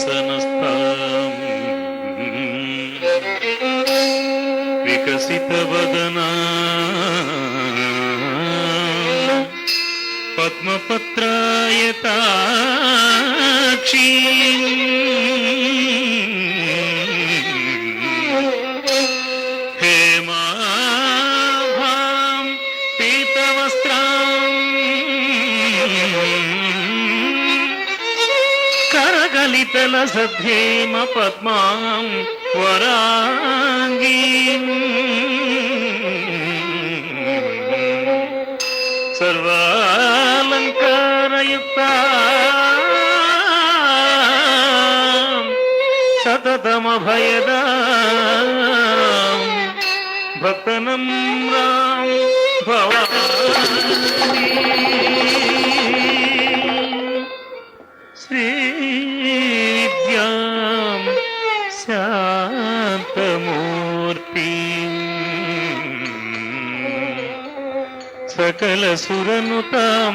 सिंहासनस्थाम् विकसितवदना पद्मपत्रायताक्षी हेमाभां पीतवस्त्रां करगलितलसद्धेम पद्मां वराङ्गीम् सर्वालङ्कारयुक्ता सततमभयदा भक्तनम्रां भवानी श्रीविद्यां शान्तमूर्तिम् सकलसुरनुतां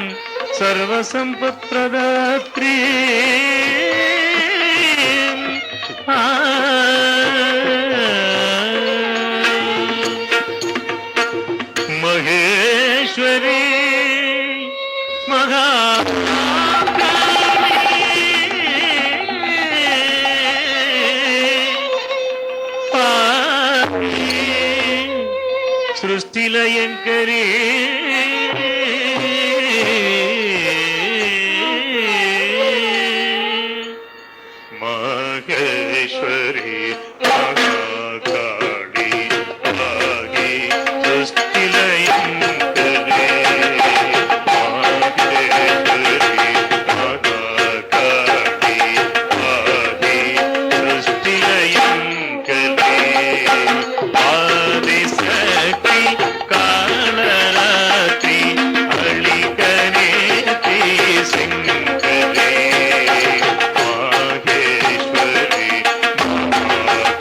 सर्वसम्पत्प्रदात्री महेश्वरी सृष्टिलयङ्करी महेश्वरी महाकाली आगे सृष्टिलयङ्करी महेश्वरी महाकाली आगे सृष्टिलयङ्करी आदिशक्ति कालरात्रि अलिकनेति शङ्करे माहेश्वरी महाकाली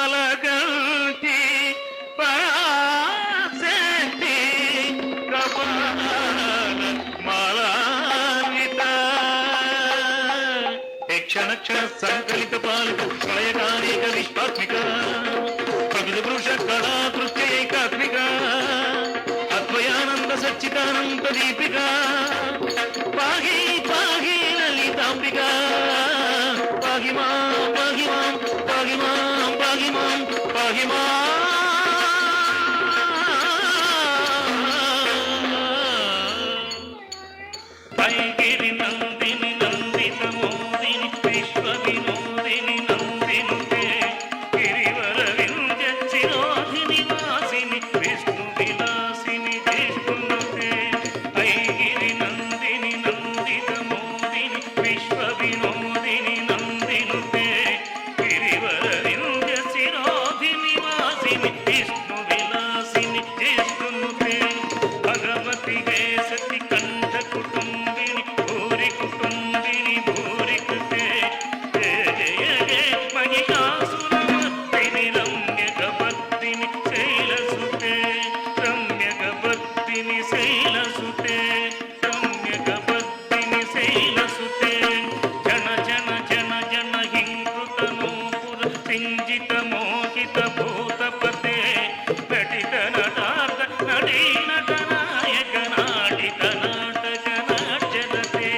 కాలగంటి పాసెట్టి కపాల మాలాన్విత క్షణ క్షణ సంకలిత పాలిత ప్రళయకారిక విశ్వాత్మిక ప్రవిధ పురుష కళాకృత్య ఏకాత్మిక అద్వయానంద సచ్చిదానంద దీపిక పాహి పాహి లలితాంబిక పాహి మాం పాహి మాం పాహి మాం పాహి మాం పాహి మాం ఐగిరి నందిని నందిత మోదిని విశ్వ వినోదిని నందినుతే గిరివర వింధ్య చిరోధిని వాసిని విష్ణు విలాసిని జిష్ణుతే ఐగిరి నందిని నందిత మోదిని విశ్వ వినోదిని నందినుతే గిరివర వింధ్య చిరోధిని వాసిని విష్ణు విలాసిని జిష్ణుతే భగవతి వేసతి కంఠ కుటుంబిని భూరి కుటుంబిని భూరి కృతే మహిషాసురమర్దిని రమ్యకపత్తిని శైలసుతే రమ్యకపత్తిని శైలసుతే రమ్యకపత్తిని శైలసుతే జన జన జన జన హింకృత నూపుర సింజిత మోహిత భూతపతే నటిత నటార్థ నటీ నటనాయక నాటిత నాటక నాట్యతే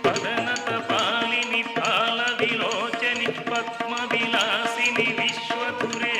పదనత పాలిని పాల విలోచని పద్మ విలాసిని విశ్వధురే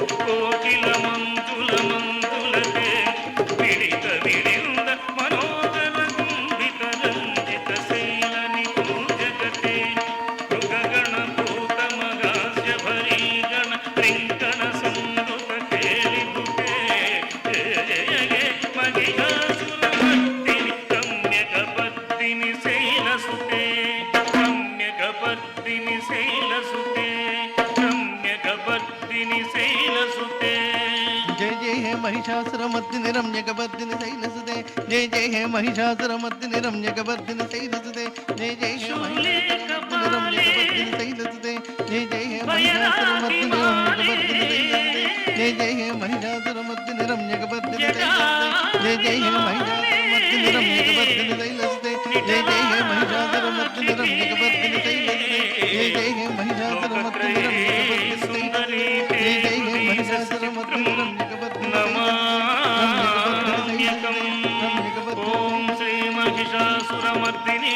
కోకిల మంజుల మంజులతే విడిత విడింద మనోగల గుండిత రంజిత శైలని పూజగతే మృగగణ భూత మగాస్య భరీగణ రింకణ సందుత కేలిదుతే జయ జయ గే మహిషాసురమర్దిని రమ్యకపర్దిని శైలసుతే రమ్యకపర్దిని శైలసుతే రమ్యకపర్దిని శైలసుతే जय जय हे महिषासुरमर्दिनि रम्यकपर्दिनि शैलसुते जय जय हे महिषासुरमर्दिनि रम्यकपर्दिनि शैलसुते जय जय हे महिषासुरमर्दिनि रम्यकपर्दिनि शैलसुते जय जय हे महिषासुरमर्दिनि रम्यकपर्दिनि शैलसुते जय जय हे महिषासुरमर्दिनि रम्यकपर्दिनि शैलसुते जय जय हे महिषासुरमर्दिनि रम्यकपर्दिनि शैलसुते जय जय हे महिषासुरमर्दिनि रम्यकपर्दिनि शैलसुते जय जय हे महिषासुरमर्दिनि रम्यकपर्दिनि शैलसुते जय जय हे महिषासुरमर्दिनि నమామ్యకం ఓం శ్రీ మహిషాసురమర్దిని